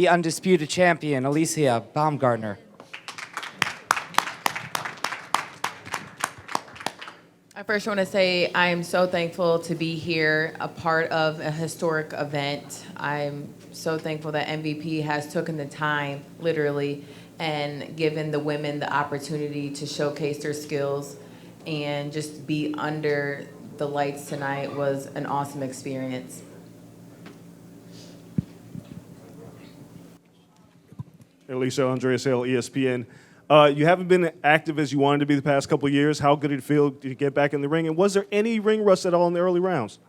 the undisputed champion, Alycia Baumgardner. I first want to say I am so thankful to be here, a part of a historic event. I'm so thankful that MVP has taken the time, literally, and given the women the opportunity to showcase their skills, and just be under the lights tonight was an awesome experience. Alicia, Andreas Hale, ESPN. You haven't been active as you wanted to be the past couple of years. How good did it feel to get back in the ring? And was there any ring rust at all in the early rounds?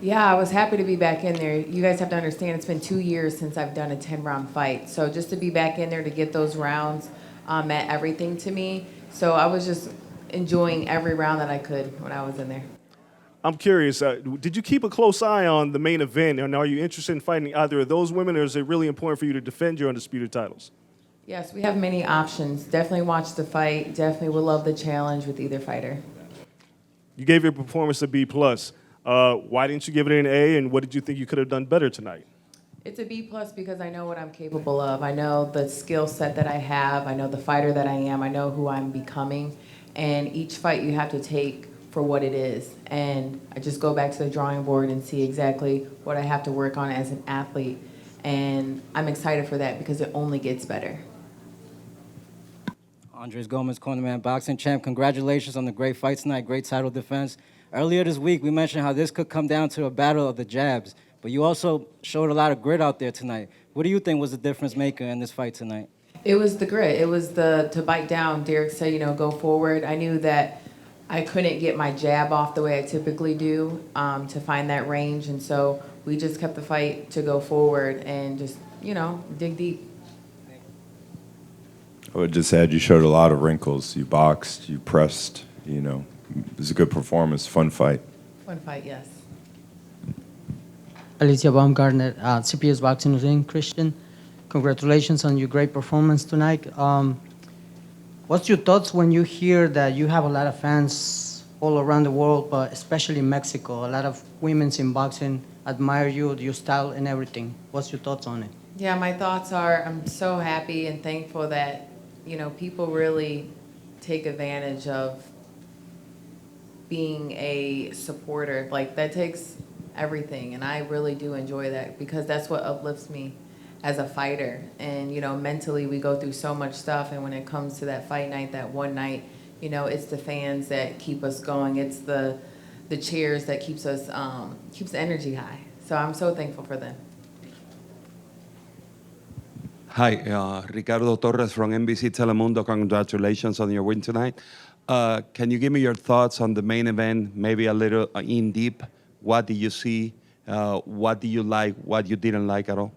Yeah, I was happy to be back in there. You guys have to understand it's been 2 years since I've done a 10-round fight. So just to be back in there to get those rounds meant everything to me. So I was just enjoying every round that I could when I was in there. I'm curious, did you keep a close eye on the main event? And are you interested in fighting either of those women, or is it really important for you to defend your undisputed titles? Yes, we have many options. Definitely watch the fight. Definitely would love the challenge with either fighter. You gave your performance a B+. Why didn't you give it an A, and what did you think you could have done better tonight? It's a B+ because I know what I'm capable of. I know the skill set that I have. I know the fighter that I am. I know who I'm becoming. And each fight you have to take for what it is. And I just go back to the drawing board and see exactly what I have to work on as an athlete. And I'm excited for that because it only gets better. Andres Gomez, cornerman, boxing champ. Congratulations on the great fight tonight, great title defense. Earlier this week, we mentioned how this could come down to a battle of the jabs, but you also showed a lot of grit out there tonight. What do you think was the difference maker in this fight tonight? It was the grit. It was to bite down. Derek said, go forward. I knew that I couldn't get my jab off the way I typically do to find that range, and so we just kept the fight to go forward and just, dig deep. I would just add you showed a lot of wrinkles. You boxed, you pressed, it was a good performance, fun fight. Fun fight, yes. Alycia Baumgardner, CPS Boxing Ring, Christian. Congratulations on your great performance tonight. What's your thoughts when you hear that you have a lot of fans all around the world, but especially in Mexico? A lot of women in boxing admire you, your style and everything. What's your thoughts on it? Yeah, my thoughts are I'm so happy and thankful that, people really take advantage of being a supporter. Like, that takes everything, and I really do enjoy that because that's what uplifts me as a fighter. And, mentally we go through so much stuff, and when it comes to that fight night, that one night, it's the fans that keep us going. It's the cheers that keeps us, keeps the energy high. So I'm so thankful for them. Hi, Ricardo Torres from NBC Telemundo. Congratulations on your win tonight. Can you give me your thoughts on the main event, maybe a little in deep? What did you see? What did you like? What you didn't like at all?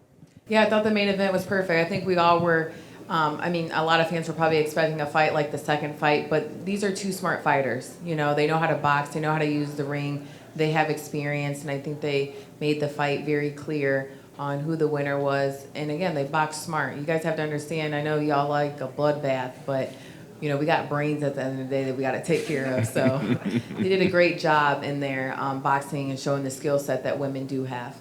Yeah, I thought the main event was perfect. I think we all were, a lot of fans were probably expecting a fight like the second fight, but these are two smart fighters. They know how to box, they know how to use the ring, they have experience, and I think they made the fight very clear on who the winner was. And again, they boxed smart. You guys have to understand, I know y'all like a bloodbath, but we got brains at the end of the day that we got to take care of. So they did a great job in their boxing and showing the skill set that women do have.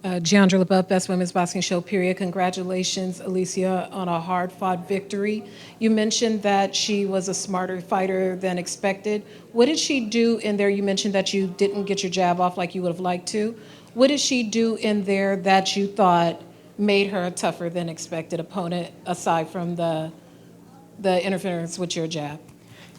Giandra LaBeouf, Best Women's Boxing Show, period. Congratulations, Alycia, on a hard-fought victory. You mentioned that she was a smarter fighter than expected. What did she do in there? You mentioned that you didn't get your jab off like you would have liked to. What did she do in there that you thought made her a tougher than expected opponent, aside from the interference with your jab?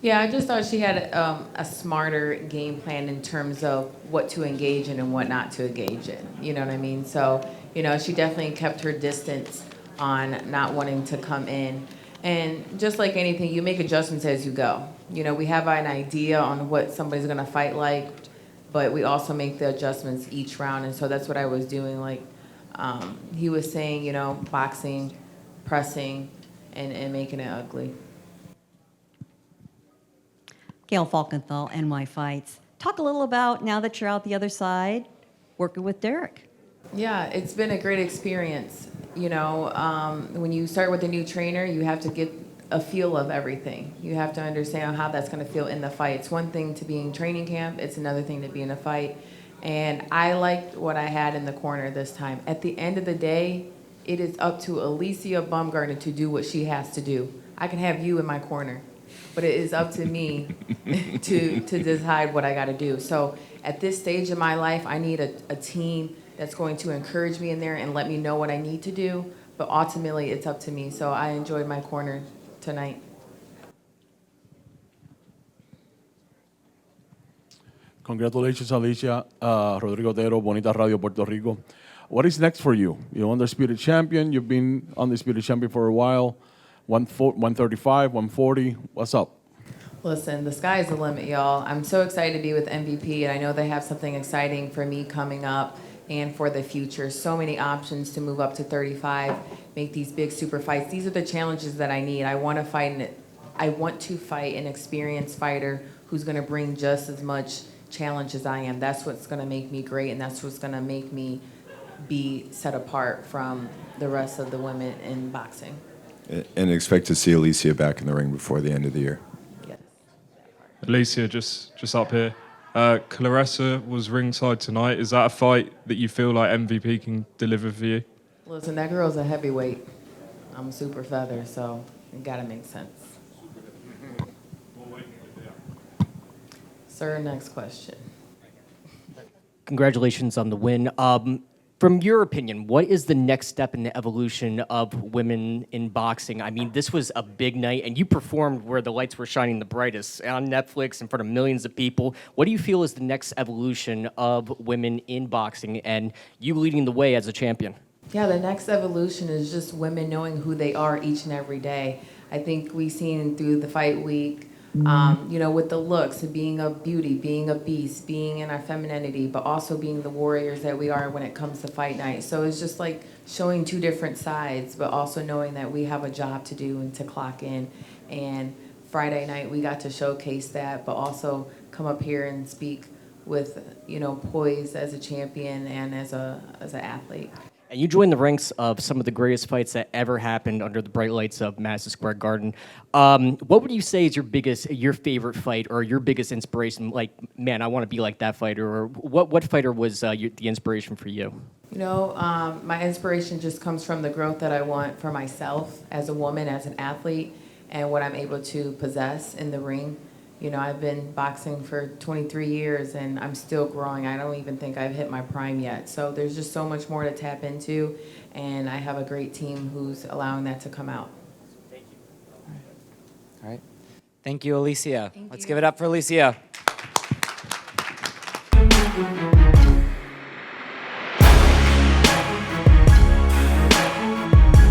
Yeah, I just thought she had a smarter game plan in terms of what to engage in and what not to engage in. You know what I mean? So, she definitely kept her distance on not wanting to come in. And just like anything, you make adjustments as you go. We have an idea on what somebody's going to fight like, but we also make the adjustments each round. And so that's what I was doing. Like he was saying, boxing, pressing, and making it ugly. Gail Falkenthal, NY Fights. Talk a little about, now that you're out the other side, working with Derek. Yeah, it's been a great experience. When you start with a new trainer, you have to get a feel of everything. You have to understand how that's going to feel in the fight. It's one thing to be in training camp. It's another thing to be in a fight. And I liked what I had in the corner this time. At the end of the day, it is up to Alycia Baumgardner to do what she has to do. I can have you in my corner, but it is up to me to decide what I got to do. So at this stage of my life, I need a team that's going to encourage me in there and let me know what I need to do. But ultimately, it's up to me. So I enjoyed my corner tonight. Congratulations, Alycia. Rodrigo Otero, Bonita Radio, Puerto Rico. What is next for you? You're Undisputed Champion. You've been Undisputed Champion for a while. 135, 140. What's up? Listen, the sky's the limit, y'all. I'm so excited to be with MVP, and I know they have something exciting for me coming up and for the future. So many options to move up to 35, make these big super fights. These are the challenges that I need. I want to fight an experienced fighter who's going to bring just as much challenge as I am. That's what's going to make me great, and that's what's going to make me be set apart from the rest of the women in boxing. And expect to see Alycia back in the ring before the end of the year. Yes. Alycia, just up here. Clarissa was ringside tonight. Is that a fight that you feel like MVP can deliver for you? Listen, that girl's a heavyweight. I'm a super feather, so it got to make sense. Sir, next question. Congratulations on the win. From your opinion, what is the next step in the evolution of women in boxing? I mean, this was a big night, and you performed where the lights were shining the brightest, on Netflix, in front of millions of people. What do you feel is the next evolution of women in boxing, and you leading the way as a champion? Yeah, the next evolution is just women knowing who they are each and every day. I think we've seen through the fight week, with the looks of being a beauty, being a beast, being in our femininity, but also being the warriors that we are when it comes to fight night. So it's just like showing two different sides, but also knowing that we have a job to do and to clock in. And Friday night, we got to showcase that, but also come up here and speak with, poise as a champion and as an athlete. And you joined the ranks of some of the greatest fights that ever happened under the bright lights of Madison Square Garden. What would you say is your favorite fight or your biggest inspiration? Like, man, I want to be like that fighter. Or what fighter was the inspiration for you? My inspiration just comes from the growth that I want for myself as a woman, as an athlete, and what I'm able to possess in the ring. I've been boxing for 23 years and I'm still growing. I don't even think I've hit my prime yet. So there's just so much more to tap into, and I have a great team who's allowing that to come out. Thank you. All right. Thank you, Alycia. Let's give it up for Alycia.